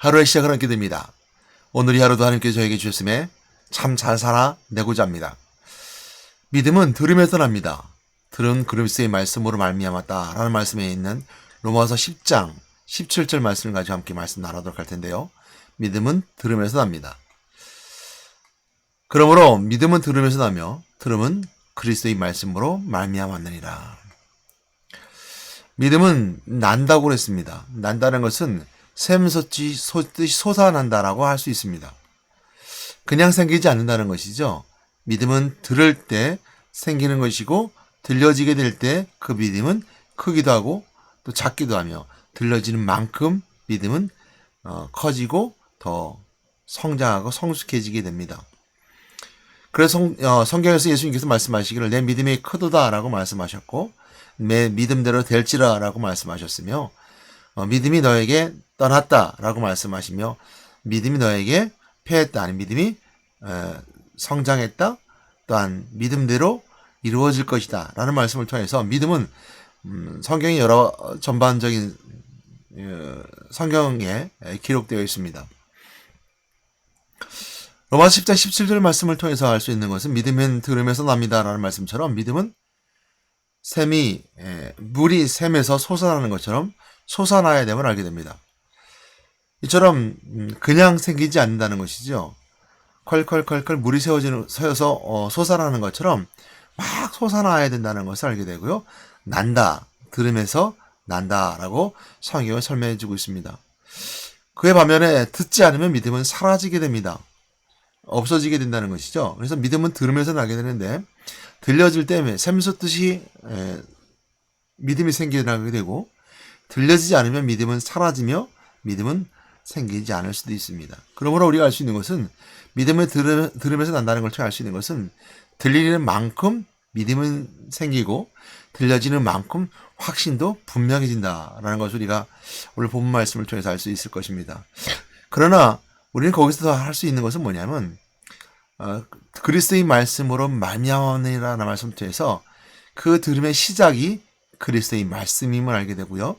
하루의 시작을 하게 됩니다. 오늘 이 하루도 하나님께서 저에게 주셨음에 참 잘 살아내고자 합니다. 믿음은 들음에서 납니다. 들은 그리스도의 말씀으로 말미암았다라는 말씀에 있는 로마서 10장 17절 말씀을 가지고 함께 말씀 나누도록 할 텐데요. 믿음은 들음에서 납니다. 그러므로 믿음은 들음에서 나며 들음은 그리스도의 말씀으로 말미암았느니라. 믿음은 난다고 그랬습니다. 난다는 것은 샘솟듯이 솟아난다라고 할 수 있습니다. 그냥 생기지 않는다는 것이죠. 믿음은 들을 때 생기는 것이고 들려지게 될 때 그 믿음은 크기도 하고 또 작기도 하며 들려지는 만큼 믿음은 커지고 더 성장하고 성숙해지게 됩니다. 그래서 성경에서 예수님께서 말씀하시기를 내 믿음이 크도다라고 말씀하셨고 내 믿음대로 될지라라고 말씀하셨으며 믿음이 너에게 떠났다라고 말씀하시며 믿음이 너에게 패했다 아니 믿음이 성장했다 또한 믿음대로 이루어질 것이다 라는 말씀을 통해서 믿음은 성경의 여러 전반적인 성경에 기록되어 있습니다. 로마서 10장 17절 말씀을 통해서 알 수 있는 것은 믿음은 들음에서 납니다 라는 말씀처럼 믿음은 물이 샘에서 솟아나는 것처럼 솟아나야 됨을 알게 됩니다. 이처럼 그냥 생기지 않는다는 것이죠. 컬컬컬컬 물이 새어서 솟아나는 것처럼 막 솟아나야 된다는 것을 알게 되고요. 난다, 들음에서 난다라고 성경을 설명해 주고 있습니다. 그에 반면에 듣지 않으면 믿음은 사라지게 됩니다. 없어지게 된다는 것이죠. 그래서 믿음은 들으면서 나게 되는데 들려질 때 샘솟듯이 믿음이 생겨나게 되고 들려지지 않으면 믿음은 사라지며 믿음은 생기지 않을 수도 있습니다. 그러므로 우리가 알 수 있는 것은 믿음을 들으면서 난다는 걸 통해 알 수 있는 것은 들리는 만큼 믿음은 생기고 들려지는 만큼 확신도 분명해진다라는 것을 우리가 오늘 본문 말씀을 통해서 알 수 있을 것입니다. 그러나 우리는 거기서 할 수 있는 것은 뭐냐면 그리스도의 말씀으로 말미암으니라는 말씀 통해서 그 들음의 시작이 그리스도의 말씀임을 알게 되고요.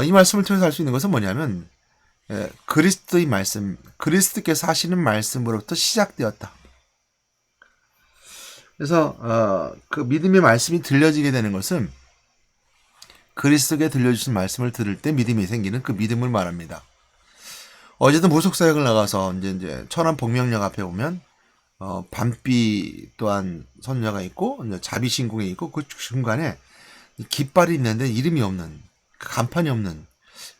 이 말씀을 통해서 알 수 있는 것은 뭐냐면 그리스도의 말씀, 그리스도께서 하시는 말씀으로부터 시작되었다. 그래서 그 믿음의 말씀이 들려지게 되는 것은 그리스도께 들려주신 말씀을 들을 때 믿음이 생기는 그 믿음을 말합니다. 어제도 무속사역을 나가서 이제 천안 복명역 앞에 오면 밤비 또한 선녀가 있고 자비신궁에 있고 그 중간에 깃발이 있는데 이름이 없는 간판이 없는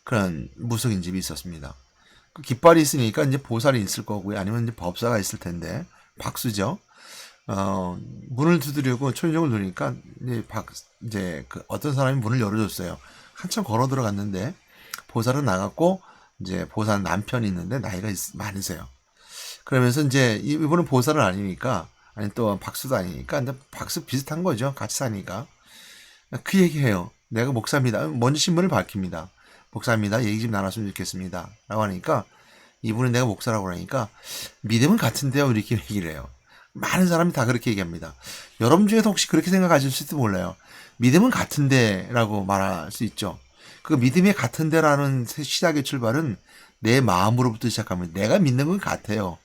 그런 무속인 집이 있었습니다. 그 깃발이 있으니까 이제 보살이 있을 거고요. 아니면 이제 법사가 있을 텐데 박수죠. 문을 두드리고 초인종을 누르니까 이제 그 어떤 사람이 문을 열어줬어요. 한참 걸어 들어갔는데 보살은 나갔고 이제 보살 남편이 있는데 나이가 많으세요. 그러면서 이제 이분은 보살은 아니니까 아니 또 박수도 아니니까 이제 박수 비슷한 거죠. 같이 사니까 그 얘기해요. 내가 목사입니다. 먼저 신분을 밝힙니다. 목사입니다. 얘기 좀 나눴으면 좋겠습니다. 라고 하니까 이분은 내가 목사라고 하니까 믿음은 같은데요. 이렇게 얘기를 해요. 많은 사람이 다 그렇게 얘기합니다. 여러분 중에도 혹시 그렇게 생각하실지도 몰라요. 믿음은 같은데 라고 말할 수 있죠. 그 믿음이 같은데라는 시작의 출발은 내 마음으로부터 시작합니다. 내가 믿는 건 같아요.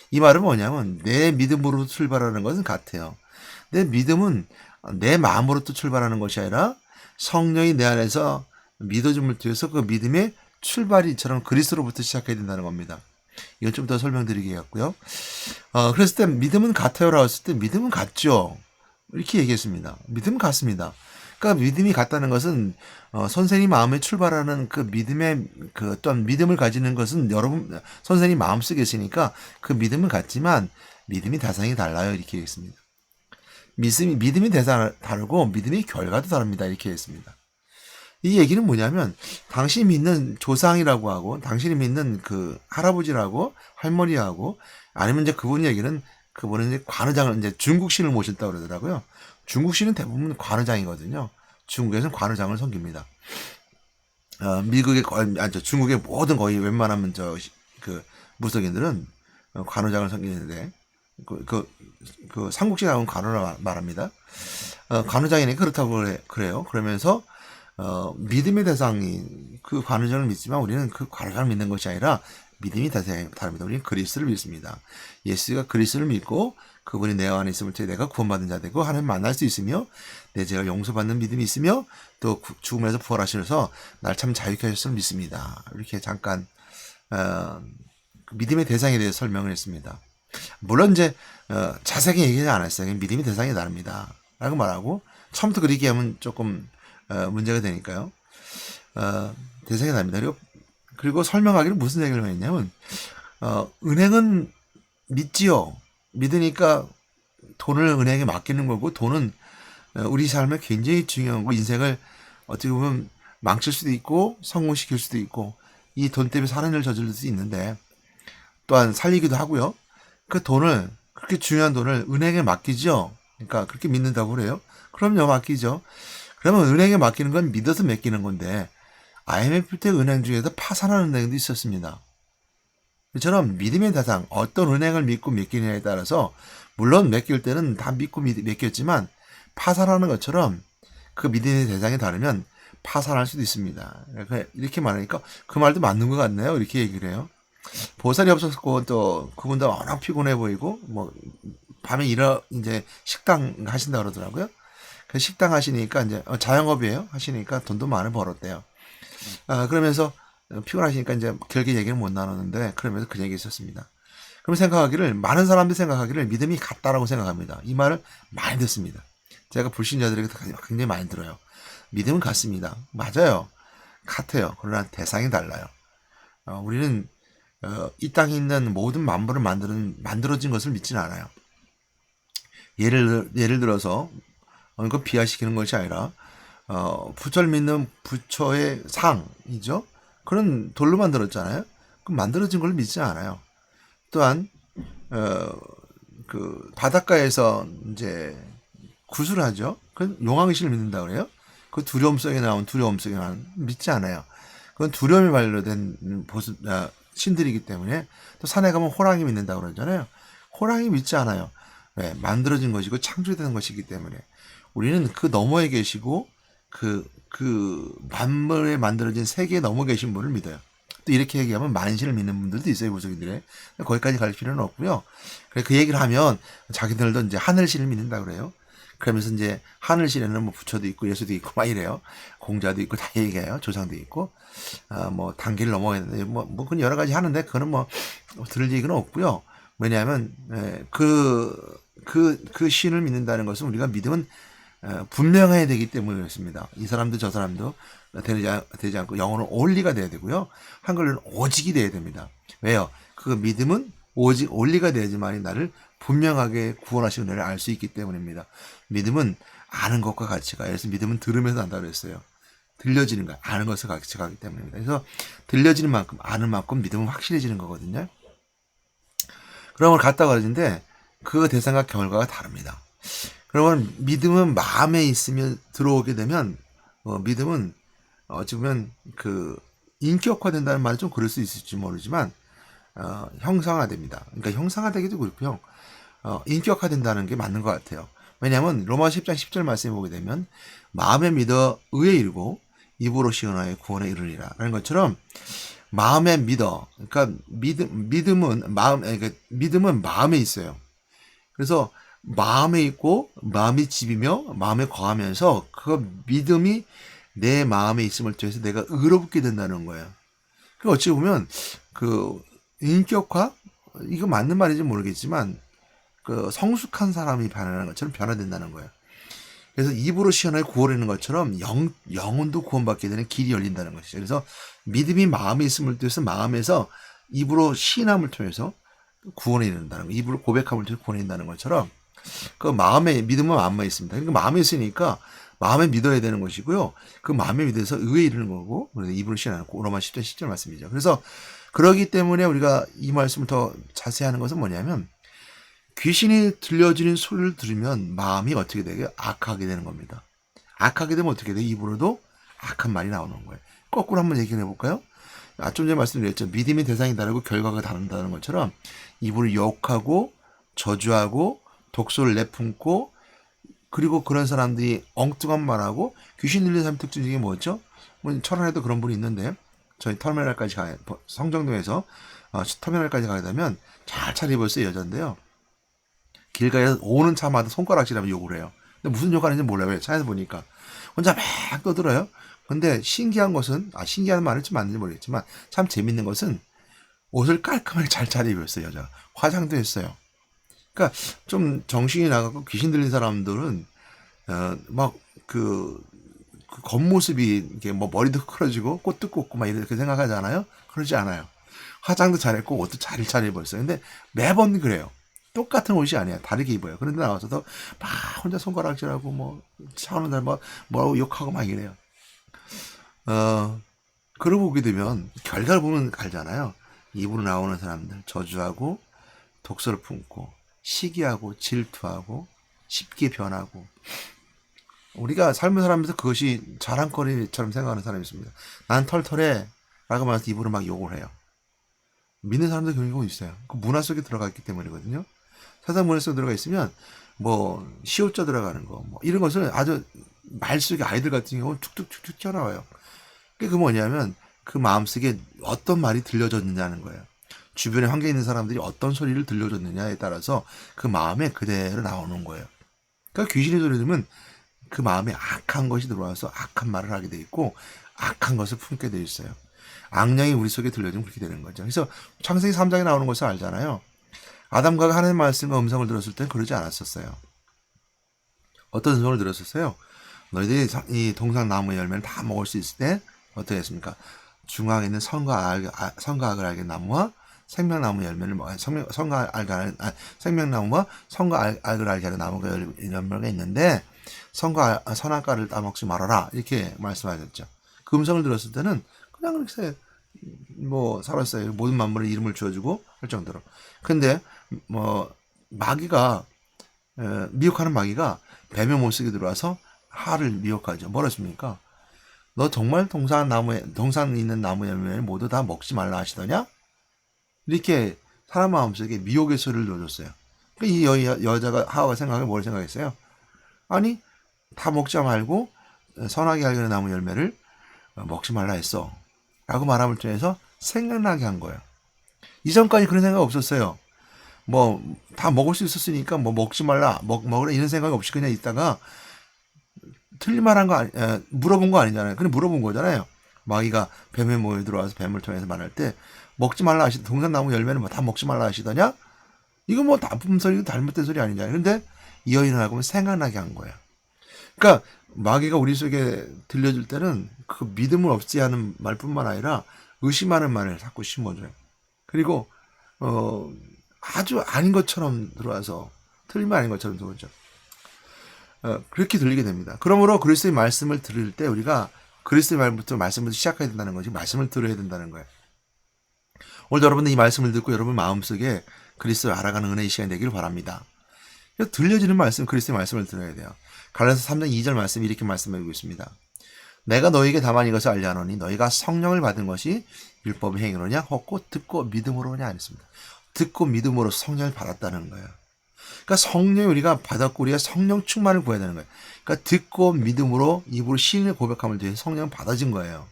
이 말은 뭐냐면 내 믿음으로 출발하는 것은 같아요. 내 믿음은 내 마음으로부터 출발하는 것이 아니라 성령이 내 안에서 믿어줌을 통해서 그 믿음의 출발이처럼 그리스도로부터 시작해야 된다는 겁니다. 이건 좀 더 설명드리겠고요. 그랬을 때 믿음은 같아요라고 했을 때 믿음은 같죠. 이렇게 얘기했습니다. 믿음은 같습니다. 그러니까 믿음이 같다는 것은 선생님 마음에 출발하는 그 믿음의 그 또한 믿음을 가지는 것은 여러분 선생님 마음속에 있으니까 그 믿음은 같지만 믿음이 대상이 달라요. 이렇게 얘기했습니다. 믿음이 대상이 다르고 믿음의 결과도 다릅니다. 이렇게 했습니다. 이 얘기는 뭐냐면 당신이 믿는 조상이라고 하고 당신이 믿는 그 할아버지라고 할머니하고 아니면 이제 그분 얘기는 그분은 이제 관우장을 이제 중국신을 모셨다고 그러더라고요. 중국신은 대부분 관우장이거든요. 중국에서는 관우장을 섬깁니다. 미국의 중국의 모든 거의 웬만하면 그 무속인들은 관우장을 섬기는데 그 삼국지 나온 관우라 말합니다. 관우장이니까 그렇다고 그래요. 그러면서 믿음의 대상이 그 관우장을 믿지만 우리는 그 관우장을 믿는 것이 아니라 믿음이 대상이 다릅니다. 우리는 그리스도를 믿습니다. 예수가 그리스도를 믿고 그분이 내 안에 있음을 통해 내가 구원받은 자 되고 하나님 만날 수 있으며 내 죄가 용서받는 믿음이 있으며 또 죽음에서 부활하셔서 날 참 자유케 하셨음을 믿습니다. 이렇게 잠깐 믿음의 대상에 대해서 설명을 했습니다. 물론 이제 자세하게 얘기하지 않았어요. 믿음의 대상이 다릅니다. 라고 말하고 처음부터 그렇게 하면 조금 문제가 되니까요. 대상이 다릅니다. 그리고 설명하기를 무슨 얘기를 했냐면 은행은 믿지요. 믿으니까 돈을 은행에 맡기는 거고 돈은 우리 삶에 굉장히 중요한 거 인생을 어떻게 보면 망칠 수도 있고 성공시킬 수도 있고 이 돈 때문에 살인 일을 저지를 수 있는데 또한 살리기도 하고요. 그 돈을 그렇게 중요한 돈을 은행에 맡기죠. 그러니까 그렇게 믿는다고 그래요. 그럼요, 맡기죠. 그러면 은행에 맡기는 건 믿어서 맡기는 건데 IMF 때 은행 중에서 파산하는 은행도 있었습니다. 이처럼 믿음의 대상, 어떤 은행을 믿고 맡기느냐에 따라서 물론 맡길 때는 다 믿고 맡겼지만 파산하는 것처럼 그 믿음의 대상이 다르면 파산할 수도 있습니다. 이렇게 말하니까 그 말도 맞는 것 같네요. 이렇게 얘기를 해요. 보살이 없었고 또 그분도 워낙 피곤해 보이고 뭐 밤에 이제 식당 하신다 그러더라고요. 그 식당 하시니까 이제 자영업이에요. 하시니까 돈도 많이 벌었대요. 그러면서 피곤하시니까 이제 결계 얘기는 못 나누는데 그러면서 그 얘기 있었습니다. 그럼 많은 사람들이 생각하기를 믿음이 같다라고 생각합니다. 이 말을 많이 듣습니다. 제가 불신자들에게 굉장히 많이 들어요. 믿음은 같습니다. 맞아요. 같아요. 그러나 대상이 달라요. 우리는 이 땅에 있는 모든 만물을 만들어진 것을 믿지는 않아요. 예를 들어서 이거 비하시키는 것이 아니라 부처를 믿는 부처의 상이죠. 그런 돌로 만들었잖아요. 그 만들어진 걸 믿지 않아요. 또한 그 바닷가에서 이제 구슬을 하죠. 그건 용왕의식을 믿는다 그래요. 그 두려움 속에 나온 믿지 않아요. 그건 두려움에 반려된 신들이기 때문에 또 산에 가면 호랑이 믿는다 그러잖아요. 호랑이 믿지 않아요. 왜? 만들어진 것이고 창조된 것이기 때문에 우리는 그 너머에 계시고 그 만물에 만들어진 세계에 넘어 계신 분을 믿어요. 또 이렇게 얘기하면 만신을 믿는 분들도 있어요, 무속인들에. 거기까지 갈 필요는 없고요. 그 얘기를 하면 자기들도 이제 하늘신을 믿는다 그래요. 그러면서 이제 하늘신에는 뭐 부처도 있고 예수도 있고 막 이래요. 공자도 있고 다 얘기해요. 조상도 있고 뭐 단계를 넘어야 되는데 뭐 그건 여러 가지 하는데 그거는 뭐 들을 얘기는 없고요. 왜냐하면 그 신을 믿는다는 것은 우리가 믿음은 분명해야 되기 때문에 그렇습니다. 이 사람도 저 사람도 되지 않고 영어는 only가 돼야 되고요. 한글로는 오직이 돼야 됩니다. 왜요? 그 믿음은 오직 only가 돼야지만이 나를 분명하게 구원하시는 은혜를 알 수 있기 때문입니다. 믿음은 아는 것과 같이 가요. 그래서 믿음은 들으면서 한다고 그랬어요. 들려지는 거, 아는 것과 같이 가기 때문입니다. 그래서 들려지는 만큼, 아는 만큼 믿음은 확실해지는 거거든요. 그런 걸 갖다가 하는데 그 대상과 결과가 다릅니다. 그러면 믿음은 마음에 있으면 들어오게 되면 믿음은 어찌 보면 그 인격화된다는 말이 좀 그럴 수 있을지 모르지만 형상화됩니다. 그러니까 형상화되기도 그렇고요. 인격화된다는 게 맞는 것 같아요. 왜냐하면 로마서 10장 10절 말씀에 보게 되면 마음에 믿어 의에 이르고 입으로 시원하여 구원에 이르리라 라는 것처럼 마음에 믿어. 그러니까 믿음은 마음에 있어요. 그래서 마음에 있고 마음이 집이며 마음에 거하면서 그 믿음이 내 마음에 있음을 통해서 내가 의롭게 된다는 거예요. 그 어찌 보면 그 인격화 이거 맞는 말인지 모르겠지만 그 성숙한 사람이 변하는 것처럼 변화된다는 거예요. 그래서 입으로 시원하게 구원하는 것처럼 영혼도 구원받게 되는 길이 열린다는 것이죠. 그래서 믿음이 마음에 있음을 통해서 마음에서 입으로 시인함을 통해서 구원에 이른다는 거, 입으로 고백함을 통해서 구원에 이른다는 것처럼 그 마음에 믿음은 마음에 있습니다. 그러니까 마음에 있으니까 마음에 믿어야 되는 것이고요. 그 마음에 믿어서 의에 이르는 거고, 그래서 입으로 시인하는 로마 10장 10절 말씀이죠. 그래서 그러기 때문에 우리가 이 말씀을 더 자세히 하는 것은 뭐냐면 귀신이 들려주는 소리를 들으면 마음이 어떻게 되게 악하게 되는 겁니다. 악하게 되면 어떻게 돼요? 입으로도 악한 말이 나오는 거예요. 거꾸로 한번 얘기해 볼까요? 좀 전에 말씀드렸죠. 믿음의 대상이 다르고 결과가 다른다는 것처럼 입으로 욕하고 저주하고 독소를 내뿜고 그리고 그런 사람들이 엉뚱한 말하고 귀신 들리는 사람 특징 중에 뭐였죠? 뭐 철원에도 그런 분이 있는데 저희 터미널까지 성정동에서 터미널까지 가게 되면 잘 차려입었어요. 여잔데요. 길가에서 오는 차마다 손가락질하면 욕을 해요. 근데 무슨 욕하는지 몰라요. 왜? 차에서 보니까. 혼자 막 떠들어요. 근데 신기한 것은, 신기한 말은 좀 맞는지 모르겠지만, 참 재밌는 것은 옷을 깔끔하게 잘 차려입었어요, 여자. 화장도 했어요. 그러니까 좀 정신이 나가고 귀신 들린 사람들은, 그 겉모습이, 이게 뭐 머리도 크러지고 꽃도 꽂고 막 이렇게 생각하잖아요? 그러지 않아요. 화장도 잘했고 옷도 잘 차려입었어요. 근데 매번 그래요. 똑같은 옷이 아니야. 다르게 입어요. 그런데 나와서도 막 혼자 손가락질하고 뭐 차오는 날 뭐라고 욕하고 막 이래요. 그러고 보게 되면 결과를 보면 알잖아요. 입으로 나오는 사람들 저주하고 독서를 품고 시기하고 질투하고 쉽게 변하고 우리가 삶을 살면서 그것이 자랑거리처럼 생각하는 사람이 있습니다. 난 털털해 라고 말해서 입으로 막 욕을 해요. 믿는 사람들 그런 경우 있어요. 그 문화 속에 들어가 있기 때문이거든요. 세상 문화 속에 들어가 있으면 뭐 시옷자 들어가는 거 뭐 이런 것을 아주 말 속에 아이들 같은 경우는 툭툭툭툭 튀어나와요. 그게 그 뭐냐면 그 마음속에 어떤 말이 들려졌느냐는 거예요. 주변에 환경에 있는 사람들이 어떤 소리를 들려줬느냐에 따라서 그 마음에 그대로 나오는 거예요. 그러니까 귀신의 소리 들으면 그 마음에 악한 것이 들어와서 악한 말을 하게 돼 있고 악한 것을 품게 돼 있어요. 악령이 우리 속에 들려지면 그렇게 되는 거죠. 그래서 창세기 3장에 나오는 것을 알잖아요. 아담과 하나님의 말씀과 음성을 들었을 땐 그러지 않았었어요. 어떤 음성을 들었었어요? 너희들이 이 동산나무 열매를 다 먹을 수 있을 때 어떻게 했습니까? 중앙에 있는 선과 악을 알게 나무와 생명나무 열매를 생명나무와 선과 악을 알게 하는 나무가 열매가 있는데 선악과를 따먹지 말아라 이렇게 말씀하셨죠. 그 음성을 들었을 때는 그냥 그렇게 뭐 살았어요. 모든 만물에 이름을 지어주고 할 정도로. 근데 뭐 마귀가 미혹하는 마귀가 뱀의 몸속에 들어와서 하를 미혹하죠. 뭐랬습니까? 너 정말 동산에 있는 나무 열매를 모두 다 먹지 말라 하시더냐? 이렇게 사람 마음속에 미혹의 소리를 넣어줬어요. 이 여자가 하와가 뭘 생각했어요? 아니 다 먹지 말고 선하게 알게 나무 열매를 먹지 말라 했어. 라고 말함을 통해서 생각나게 한 거예요. 이전까지 그런 생각 없었어요. 뭐 다 먹을 수 있었으니까 뭐 먹지 말라 먹으라 이런 생각이 없이 그냥 있다가 틀린 말한 거 물어본 거 아니잖아요. 그냥 물어본 거잖아요. 마귀가 뱀의 모에 들어와서 뱀을 통해서 말할 때 먹지 말라 동산나무 열매는 뭐 다 먹지 말라 하시더냐? 이거 뭐 나쁜 소리고 잘못된 소리 아니잖아요. 근데 이 여인을 하고 생각나게 한 거예요. 그러니까 마귀가 우리 속에 들려줄 때는 그 믿음을 없이 하는 말뿐만 아니라 의심하는 말을 자꾸 심어줘요. 그리고 아주 아닌 것처럼 들어와서 틀리면 아닌 것처럼 들어오죠. 그렇게 들리게 됩니다. 그러므로 그리스도의 말씀을 들을 때 우리가 그리스도의 말씀부터 시작해야 된다는 거지 말씀을 들어야 된다는 거예요. 오늘 여러분들 이 말씀을 듣고 여러분 마음속에 그리스도를 알아가는 은혜의 시간이 되기를 바랍니다. 들려지는 말씀 그리스도의 말씀을 들어야 돼요. 갈라디아서 3장 2절 말씀이 이렇게 말씀하고 있습니다. 내가 너희에게 다만 이것을 알려 하노니 너희가 성령을 받은 것이 율법의 행위로냐 혹고 듣고 믿음으로냐 아니었습니다. 듣고 믿음으로 성령을 받았다는 거예요. 그러니까 성령 우리가 받았고 우리가 성령 충만을 구해야 되는 거예요. 그러니까 듣고 믿음으로 입으로 시인의 고백함을 통해 성령은 받아진 거예요.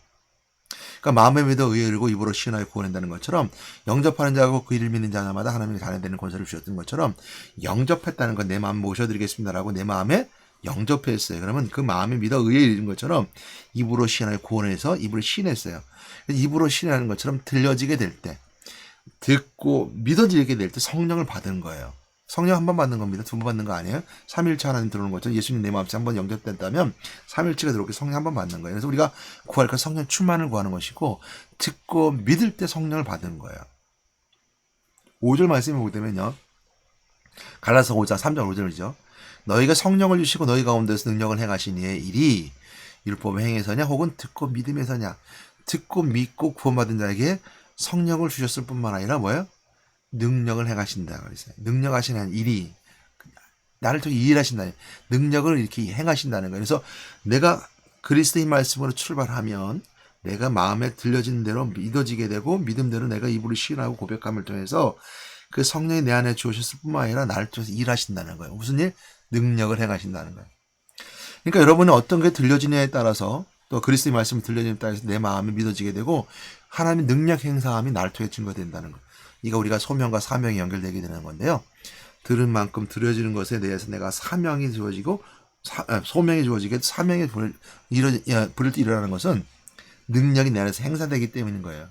그러니까 마음에 믿어 의에 이르고 입으로 시인하여 구원한다는 것처럼 영접하는 자하고 그 이를 믿는 자마다 하나님의 자녀되는 권세를 주셨던 것처럼 영접했다는 건 내 마음 모셔드리겠습니다라고 내 마음에 영접했어요. 그러면 그 마음에 믿어 의에 이르는 것처럼 입으로 시인하여 구원해서 입으로 시인했어요. 입으로 시인하는 것처럼 들려지게 될 때 듣고 믿어지게 될 때 성령을 받은 거예요. 성령 한 번 받는 겁니다. 두 번 받는 거 아니에요. 삼일체 하나님 들어오는 것처럼 예수님 내 마음속에 한 번 영접됐다면 삼일체가 들어오게 성령 한 번 받는 거예요. 그래서 우리가 구할 것 성령 충만을 구하는 것이고 듣고 믿을 때 성령을 받는 거예요. 5절 말씀을 보게 되면요. 갈라디아서 5장 3절 5절이죠. 너희가 성령을 주시고 너희 가운데서 능력을 행하신 이의 일이 율법의 행에서냐 혹은 듣고 믿음에서냐. 듣고 믿고 구원받은 자에게 성령을 주셨을 뿐만 아니라 뭐예요? 능력을 행하신다 그랬어요. 능력하시는 일이 나를 통해 일하신다. 능력을 이렇게 행하신다는 거예요. 그래서 내가 그리스도의 말씀으로 출발하면 내가 마음에 들려진 대로 믿어지게 되고 믿음대로 내가 입으로 시인하고 고백함을 통해서 그 성령이 내 안에 주오셨을 뿐만 아니라 나를 통해서 일하신다는 거예요. 무슨 일? 능력을 행하신다는 거예요. 그러니까 여러분이 어떤 게 들려지냐에 따라서 또 그리스도의 말씀이 들려지냐에 따라서 내 마음이 믿어지게 되고 하나님의 능력 행사함이 나를 통해 증거된다는 거. 이거 우리가 소명과 사명이 연결되게 되는 건데요. 들은 만큼 들려지는 것에 대해서 내가 사명이 주어지고 소명이 주어지게 사명이 불을 일어나는 것은 능력이 내 안에서 행사되기 때문인 거예요.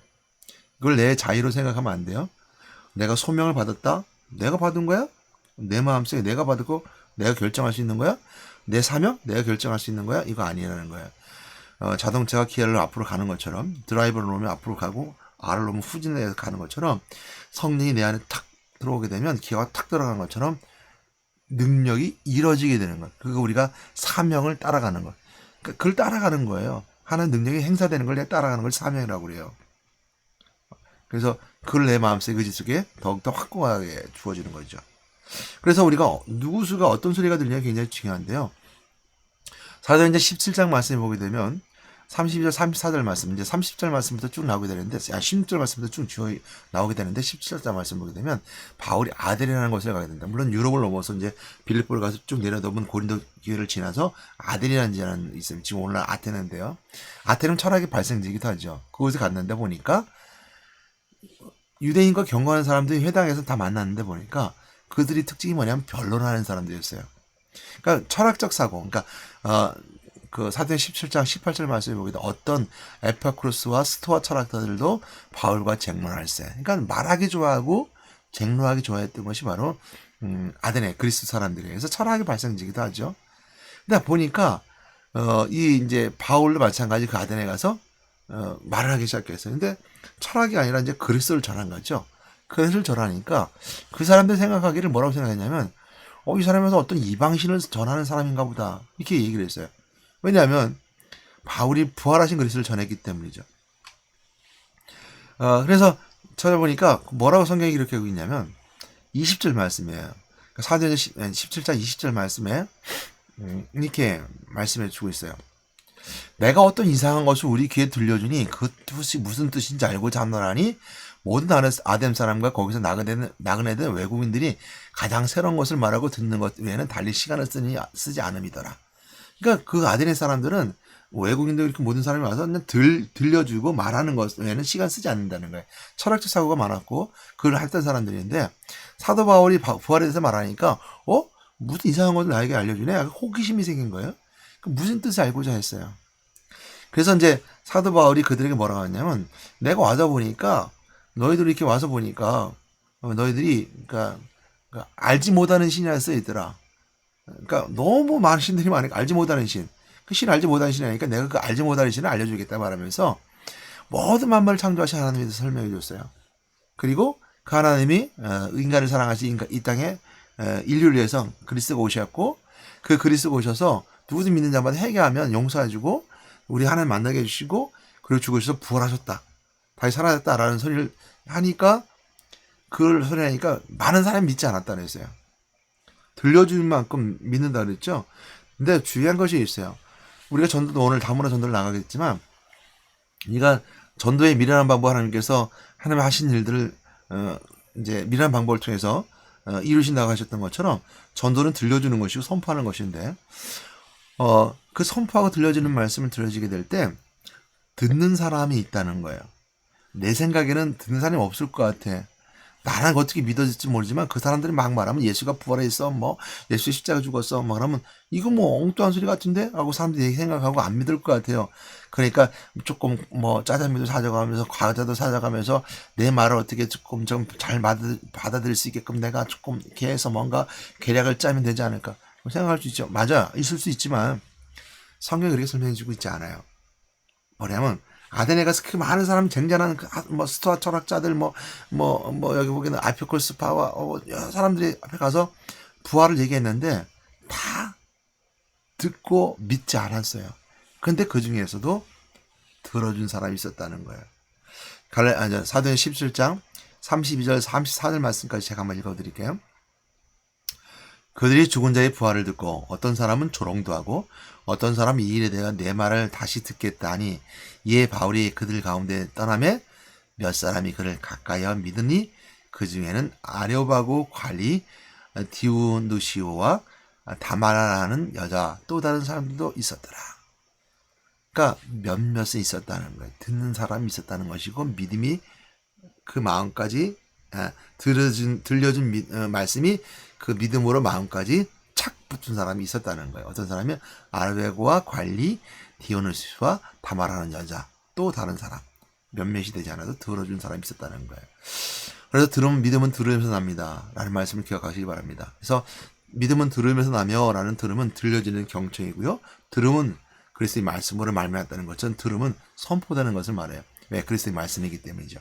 이걸 내 자유로 생각하면 안 돼요. 내가 소명을 받았다? 내가 받은 거야? 내 마음속에 내가 받고 내가 결정할 수 있는 거야? 내 사명? 내가 결정할 수 있는 거야? 이거 아니라는 거예요. 자동차가 기아를 앞으로 가는 것처럼 드라이버를 놓으면 앞으로 가고 R을 놓으면 후진해서 가는 것처럼 성령이 내 안에 탁 들어오게 되면 기아가 탁 들어간 것처럼 능력이 이뤄지게 되는 것. 그거 우리가 사명을 따라가는 것. 그걸 따라가는 거예요. 하나님 능력이 행사되는 걸 내가 따라가는 걸 사명이라고 그래요. 그래서 그걸 내 마음속에 의지 속에 더욱더 확고하게 주어지는 거죠. 그래서 우리가 누구수가 어떤 소리가 들리냐 굉장히 중요한데요. 사도행전 17장 말씀을 보게 되면 32절, 34절 말씀, 이제 30절 말씀부터 쭉 나오게 되는데, 16절 말씀부터 쭉 나오게 되는데, 17절 말씀 보게 되면, 바울이 아델이라는 곳을 가게 된다. 물론 유럽을 넘어서 이제 빌립보를 가서 쭉 내려다보면 고린도 기회를 지나서 아델이라는 지역이 있어요. 지금 오늘날 아테네인데요. 아테네는 철학의 발생지기도 하죠. 그곳에 갔는데 보니까, 유대인과 경건한 사람들이 회당에서 다 만났는데 보니까, 그들이 특징이 뭐냐면 변론하는 사람들이었어요. 그러니까 철학적 사고, 그러니까, 그 사도행 17장 18절 말씀에 보게 되면 어떤 에피쿠로스와 스토아 철학자들도 바울과 쟁론할세. 그러니까 말하기 좋아하고 쟁론하기 좋아했던 것이 바로 아테네 그리스 사람들이에요. 그래서 철학의 발생지기도 하죠. 근데 보니까 이 이제 바울도 마찬가지 그 아테네 가서 말을 하기 시작했어요. 근데 철학이 아니라 이제 그리스도를 전한 거죠. 그리스도를 전하니까 그 사람들 생각하기를 뭐라고 생각했냐면 이 사람에서 어떤 이방신을 전하는 사람인가 보다 이렇게 얘기를 했어요. 왜냐하면 바울이 부활하신 그리스도를 전했기 때문이죠. 그래서 찾아보니까 뭐라고 성경이 이렇게 하고 있냐면 20절 말씀이에요. 사도행전 17장 20절 말씀에 이렇게 말씀해 주고 있어요. 내가 어떤 이상한 것을 우리 귀에 들려주니 그 뜻이 무슨 뜻인지 알고 잡노라니 모든 아덴 사람과 거기서 나그네된 외국인들이 가장 새로운 것을 말하고 듣는 것 외에는 달리 시간을 쓰지 않음이더라. 그러니까 그 아테네 사람들은 외국인들 이렇게 모든 사람이 와서 그냥 들려주고 말하는 것 외에는 시간 쓰지 않는다는 거예요. 철학적 사고가 많았고 그걸 했던 사람들인데 사도 바울이 부활에 대해서 말하니까 무슨 이상한 것을 나에게 알려주네? 호기심이 생긴 거예요. 무슨 뜻을 알고자 했어요. 그래서 이제 사도 바울이 그들에게 뭐라고 하냐면 내가 와서 보니까 너희들이 이렇게 와서 보니까 너희들이 그러니까 알지 못하는 신이라 써 있더라. 그러니까 너무 많은 신들이 많으니까 알지 못하는 신. 그 신 알지 못하는 신이 아니니까 내가 그 알지 못하는 신을 알려주겠다 말하면서 모든 만물을 창조하신 하나님에 대해서 설명해 줬어요. 그리고 그 하나님이 인간을 사랑하신 이 땅에 인류를 위해서 그리스도가 오셨고 그 그리스도가 오셔서 누구든 믿는 자마다 회개하면 용서해주고 우리 하나님 만나게 해주시고 그리고 죽으셔서 부활하셨다. 다시 살아났다라는 소리를 하니까 그걸 소리 하니까 많은 사람이 믿지 않았다는 했어요. 들려주는 만큼 믿는다 그랬죠. 근데 중요한 것이 있어요. 우리가 전도도 오늘 다문화 전도를 나가겠지만 우리가 전도의 미련한 방법 하나님께서 하나님 하신 일들을 이제 미련한 방법을 통해서 이루신다고 하셨던 것처럼 전도는 들려주는 것이고 선포하는 것인데 그 선포하고 들려지는 말씀을 들려지게 될 때 듣는 사람이 있다는 거예요. 내 생각에는 듣는 사람이 없을 것 같아. 나는 어떻게 믿어질지 모르지만 그 사람들이 막 말하면 예수가 부활했어, 뭐 예수의 십자가 죽었어, 막 그러면 이거 뭐 엉뚱한 소리 같은데? 하고 사람들이 생각하고 안 믿을 것 같아요. 그러니까 조금 뭐 짜장면도 사져가면서 과자도 사져가면서 내 말을 어떻게 조금 좀 잘 받아들일 수 있게끔 내가 조금 이렇게 해서 뭔가 계략을 짜면 되지 않을까 생각할 수 있죠. 맞아, 있을 수 있지만 성경이 그렇게 설명해주고 있지 않아요. 뭐냐면 아테네 가서 그 많은 사람 쟁쟁한 뭐 스토아 철학자들 여기 보기에는 아피콜스파와 여러 사람들이 앞에 가서 부활을 얘기했는데 다 듣고 믿지 않았어요. 근데 그 중에서도 들어준 사람이 있었다는 거예요. 사도행 17장 32절 34절 말씀까지 제가 한번 읽어드릴게요. 그들이 죽은 자의 부활을 듣고 어떤 사람은 조롱도 하고 어떤 사람은 이 일에 대해 내 말을 다시 듣겠다 하니 이에 바울이 그들 가운데 떠나매 몇 사람이 그를 가까이하여 믿으니 그 중에는 아레오바고 관리 디오누시오와 다마라라는 여자 또 다른 사람들도 있었더라. 그러니까 몇몇은 있었다는 거예요. 듣는 사람이 있었다는 것이고 믿음이 그 마음까지 들려준 말씀이 그 믿음으로 마음까지 착 붙은 사람이 있었다는 거예요. 어떤 사람이 아르베고와 관리 디오누시와 다마라는 여자 또 다른 사람 몇몇이 되지 않아도 들어준 사람이 있었다는 거예요. 그래서 믿음은 들으면서 납니다. 라는 말씀을 기억하시기 바랍니다. 그래서 믿음은 들으면서 나며 라는 들음은 들려지는 경청이고요. 들음은 그리스도의 말씀으로 말미암았다는 것은 들음은 선포되는 것을 말해요. 왜? 그리스도의 말씀이기 때문이죠.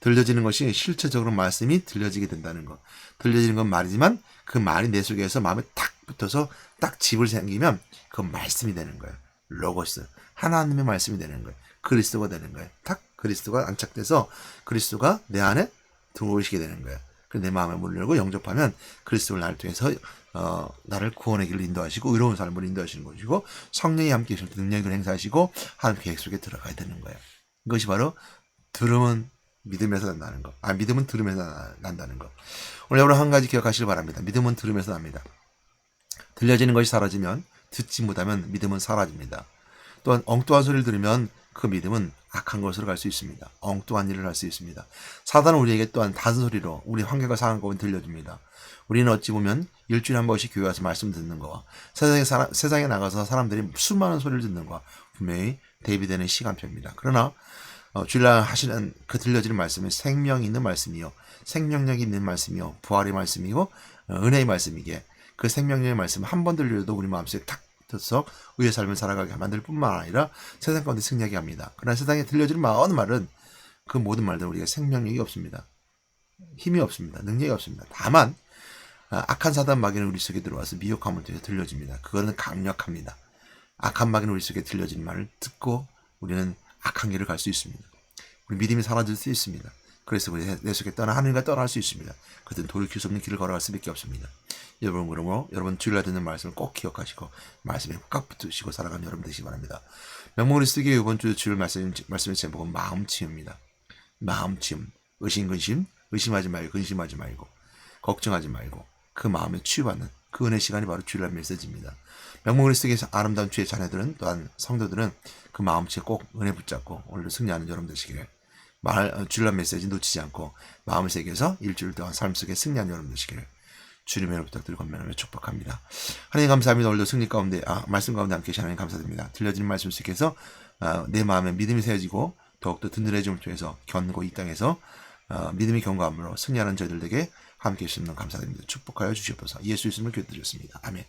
들려지는 것이 실체적으로 말씀이 들려지게 된다는 것. 들려지는 건 말이지만 그 말이 내 속에서 마음에 탁 붙어서 딱 집을 생기면 그건 말씀이 되는 거예요. 로고스. 하나님의 말씀이 되는 거예요. 그리스도가 되는 거예요. 탁 그리스도가 안착돼서 그리스도가 내 안에 들어오시게 되는 거예요. 내 마음에 문을 열고 영접하면 그리스도를 나를 통해서 나를 구원의 길로 인도하시고 의로운 삶으로 인도하시는 것이고 성령이 함께 계실 때 능력을 행사하시고 하나님 계획 속에 들어가야 되는 거예요. 이것이 바로 들음은 믿음에서 난다는 거. 믿음은 들음에서 난다는 거. 오늘 여러분 한 가지 기억하시길 바랍니다. 믿음은 들음에서 납니다. 들려지는 것이 사라지면 듣지 못하면 믿음은 사라집니다. 또한 엉뚱한 소리를 들으면 그 믿음은 악한 것으로 갈 수 있습니다. 엉뚱한 일을 할 수 있습니다. 사단은 우리에게 또한 다른 소리로 우리 환경과 상한 것을 들려줍니다. 우리는 어찌 보면 일주일에 한 번씩 교회 와서 말씀 듣는 거와 세상에 나가서 사람들이 수많은 소리를 듣는 거와 분명히 대비되는 시간표입니다. 그러나 주일날 하시는 그 들려지는 말씀은 생명이 있는 말씀이요 생명력이 있는 말씀이요 부활의 말씀이고 은혜의 말씀이기에 그 생명력의 말씀 한 번 들려도 우리 마음속에 탁 서 의의 삶을 살아가게 만들 뿐만 아니라 세상 가운데 승리하게 합니다. 그러나 세상에 들려지는 모든 말은 그 모든 말들은 우리가 생명력이 없습니다. 힘이 없습니다. 능력이 없습니다. 다만 악한 사단 마귀는 우리 속에 들어와서 미혹함을 통해 들려집니다. 그거는 강력합니다. 악한 마귀는 우리 속에 들려진 말을 듣고 우리는 악한 길을 갈 수 있습니다. 우리 믿음이 사라질 수 있습니다. 그래서 우리 내 속에 하나님과 떠날 수 있습니다. 그것은 돌이킬 수 없는 길을 걸어갈 수밖에 없습니다. 여러분 그러므로 여러분 주일날 듣는 말씀을 꼭 기억하시고 말씀에 꽉 붙으시고 살아가는 여러분 되시기 바랍니다. 명목그리스도교회 이번 주 주일 말씀의 제목은 마음치유입니다. 마음치유, 의심근심, 의심하지 말고 근심하지 말고 걱정하지 말고 그 마음에 치유받는 그 은혜 시간이 바로 주일날 메시지입니다. 명목그리스도교회 아름다운 주의 자녀들은 또한 성도들은 그 마음치에 꼭 은혜 붙잡고 오늘도 승리하는 여러분 되시기를 주일날 메시지 놓치지 않고 마음을 새겨서 일주일 동안 삶 속에 승리하는 여러분 되시기를 주님의 은혜 부탁드리고 건면하며 축복합니다. 하나님 감사합니다. 오늘도 승리 가운데 말씀 가운데 함께 계신 하나님 감사드립니다. 들려지는 말씀 속에서 내 마음에 믿음이 세워지고 더욱더 든든해짐을 통해서 견고 이 땅에서 믿음이 견고함으로 승리하는 저희들에게 함께 해주시는 감사드립니다. 축복하여 주시옵소서. 예수 이름으로 기도드렸습니다. 아멘.